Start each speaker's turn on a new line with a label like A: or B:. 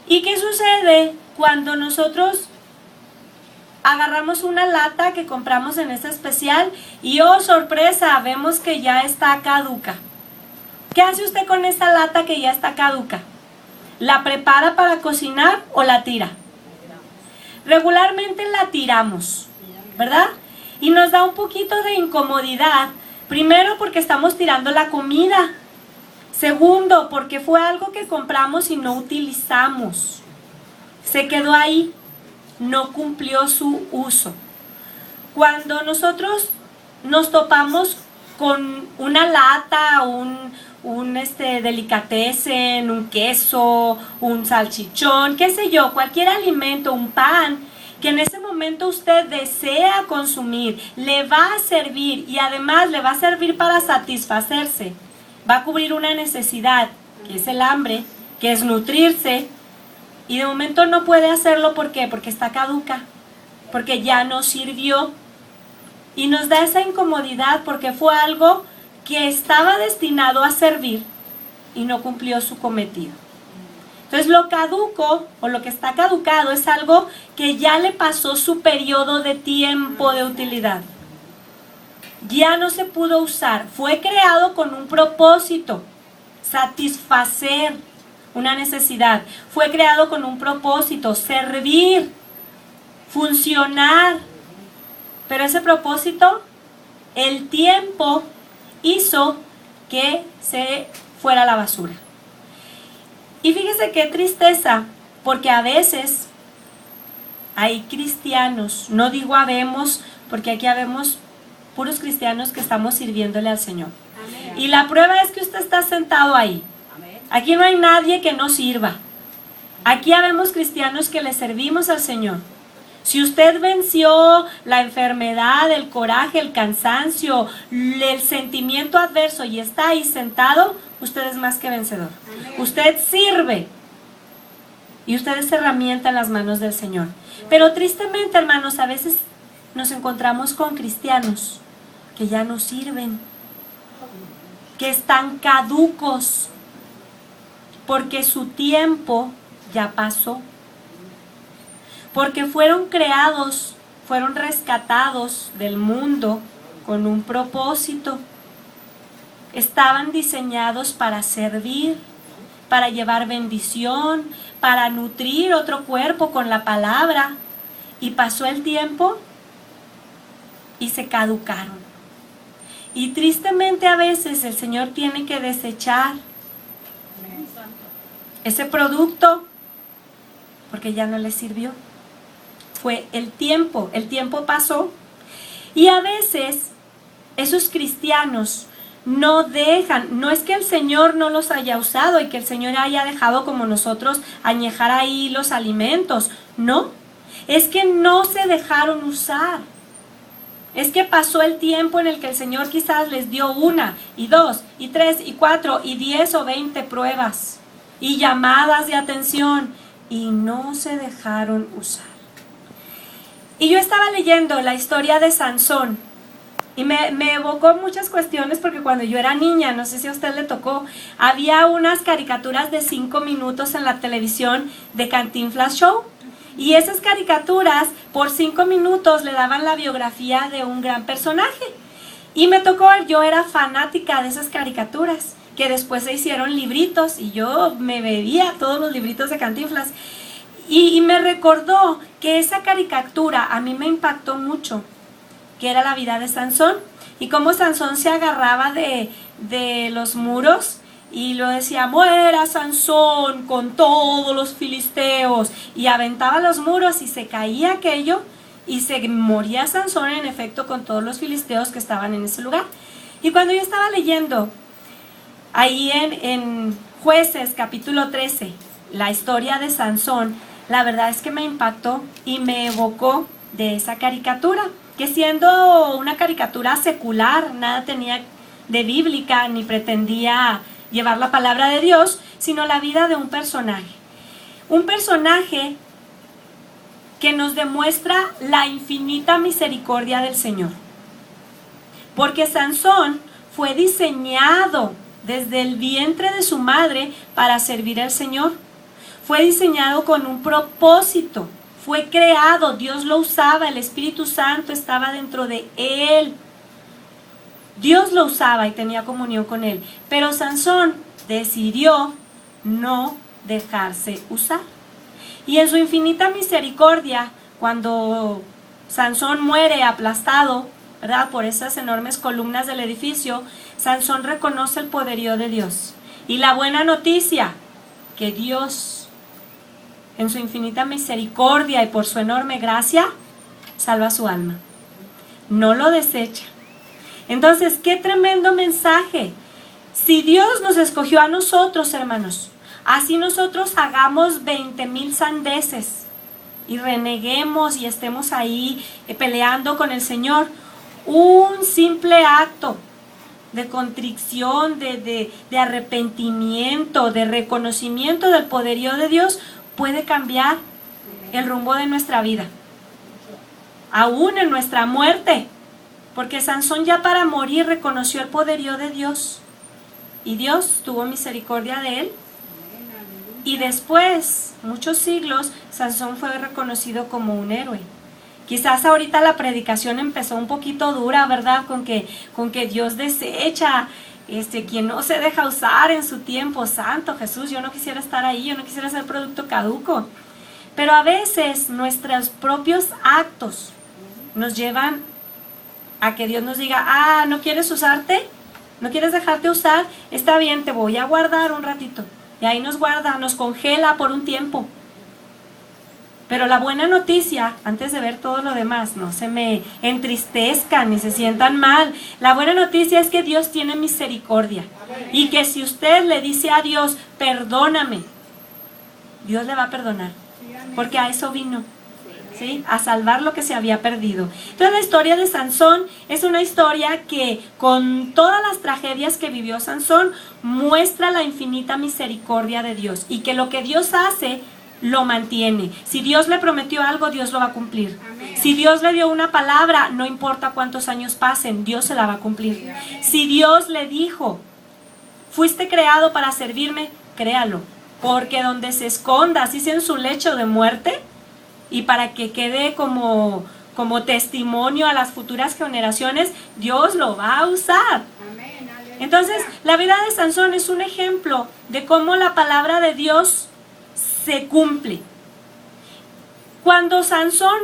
A: ¿Y qué sucede cuando nosotros agarramos una lata que compramos en este especial y oh sorpresa, vemos que ya está caduca? ¿Qué hace usted con esa lata que ya está caduca? ¿La prepara para cocinar o la tira? Regularmente la tiramos, ¿verdad? Y nos da un poquito de incomodidad. Primero, porque estamos tirando la comida. Segundo, porque fue algo que compramos y no utilizamos. Se quedó ahí, no cumplió su uso. Cuando nosotros nos topamos con una lata, un delicatessen, un queso, un salchichón, qué sé yo, cualquier alimento, un pan, que en ese momento usted desea consumir, le va a servir y además le va a servir para satisfacerse. Va a cubrir una necesidad, que es el hambre, que es nutrirse, y de momento no puede hacerlo. ¿Por qué? Porque está caduca, porque ya no sirvió. Y nos da esa incomodidad porque fue algo que estaba destinado a servir y no cumplió su cometido. Entonces lo caduco o lo que está caducado es algo que ya le pasó su periodo de tiempo de utilidad. Ya no se pudo usar. Fue creado con un propósito, satisfacer una necesidad. Fue creado con un propósito, servir, funcionar. Pero ese propósito, el tiempo hizo que se fuera a la basura. Y fíjese qué tristeza, porque a veces hay cristianos, no digo habemos, porque aquí habemos puros cristianos que estamos sirviéndole al Señor. Amén. Y la prueba es que usted está sentado ahí. Amén. Aquí no hay nadie que no sirva. Aquí habemos cristianos que le servimos al Señor. Si usted venció la enfermedad, el coraje, el cansancio, el sentimiento adverso y está ahí sentado, usted es más que vencedor. Amén. Usted sirve y usted es herramienta en las manos del Señor. Pero tristemente, hermanos, a veces nos encontramos con cristianos que ya no sirven, que están caducos, porque su tiempo ya pasó. Porque fueron creados, fueron rescatados del mundo con un propósito. Estaban diseñados para servir, para llevar bendición, para nutrir otro cuerpo con la palabra. Y pasó el tiempo y se caducaron. Y tristemente a veces el Señor tiene que desechar ese producto porque ya no le sirvió. Fue el tiempo pasó. Y a veces esos cristianos no dejan, no es que el Señor no los haya usado y que el Señor haya dejado como nosotros añejar ahí los alimentos, no, es que no se dejaron usar. Es que pasó el tiempo en el que el Señor quizás les dio 1, y 2, y 3, y 4, y 10 o 20 pruebas y llamadas de atención y no se dejaron usar. Y yo estaba leyendo la historia de Sansón y me evocó muchas cuestiones porque cuando yo era niña, no sé si a usted le tocó, había unas caricaturas de 5 minutos en la televisión de Cantinflas Show. Y esas caricaturas por 5 minutos le daban la biografía de un gran personaje. Y me tocó, yo era fanática de esas caricaturas, que después se hicieron libritos y yo me bebía todos los libritos de Cantinflas. Y me recordó que esa caricatura a mí me impactó mucho, que era la vida de Sansón. Y cómo Sansón se agarraba de los muros y lo decía, muera Sansón con todos los filisteos. Y aventaba los muros y se caía aquello y se moría Sansón en efecto con todos los filisteos que estaban en ese lugar. Y cuando yo estaba leyendo ahí en Jueces capítulo 13, la historia de Sansón, la verdad es que me impactó y me evocó de esa caricatura, que siendo una caricatura secular, nada tenía de bíblica, ni pretendía llevar la palabra de Dios, sino la vida de un personaje. Un personaje que nos demuestra la infinita misericordia del Señor. Porque Sansón fue diseñado desde el vientre de su madre para servir al Señor. fue diseñado con un propósito, fue creado, Dios lo usaba, el Espíritu Santo estaba dentro de él. Dios lo usaba y tenía comunión con él, pero Sansón decidió no dejarse usar. Y en su infinita misericordia, cuando Sansón muere aplastado, ¿verdad?, por esas enormes columnas del edificio, Sansón reconoce el poderío de Dios. Y la buena noticia, que Dios, en su infinita misericordia y por su enorme gracia, salva su alma. No lo desecha. Entonces, qué tremendo mensaje. Si Dios nos escogió a nosotros, hermanos, así nosotros hagamos 20,000 sandeces y reneguemos y estemos ahí peleando con el Señor, un simple acto de contrición, de arrepentimiento, de reconocimiento del poderío de Dios puede cambiar el rumbo de nuestra vida, aún en nuestra muerte, porque Sansón ya para morir reconoció el poderío de Dios y Dios tuvo misericordia de él. Y después, muchos siglos, Sansón fue reconocido como un héroe. Quizás ahorita la predicación empezó un poquito dura, ¿verdad? Con que Dios desecha quien no se deja usar en su tiempo. Santo Jesús, yo no quisiera estar ahí, yo no quisiera ser producto caduco. Pero a veces nuestros propios actos nos llevan a que Dios nos diga, ¿no quieres usarte? ¿No quieres dejarte usar? Está bien, te voy a guardar un ratito. Y ahí nos guarda, nos congela por un tiempo. Pero la buena noticia, antes de ver todo lo demás, no se me entristezcan ni se sientan mal. La buena noticia es que Dios tiene misericordia. Y que si usted le dice a Dios, perdóname, Dios le va a perdonar. Porque a eso vino, ¿sí? A salvar lo que se había perdido. Entonces la historia de Sansón es una historia que con todas las tragedias que vivió Sansón muestra la infinita misericordia de Dios y que lo que Dios hace lo mantiene. Si Dios le prometió algo, Dios lo va a cumplir. Si Dios le dio una palabra, no importa cuántos años pasen, Dios se la va a cumplir. Si Dios le dijo, fuiste creado para servirme, créalo, porque donde se esconda, así sea en su lecho de muerte, y para que quede como testimonio a las futuras generaciones, Dios lo va a usar. Entonces, la vida de Sansón es un ejemplo de cómo la palabra de Dios se cumple. Cuando Sansón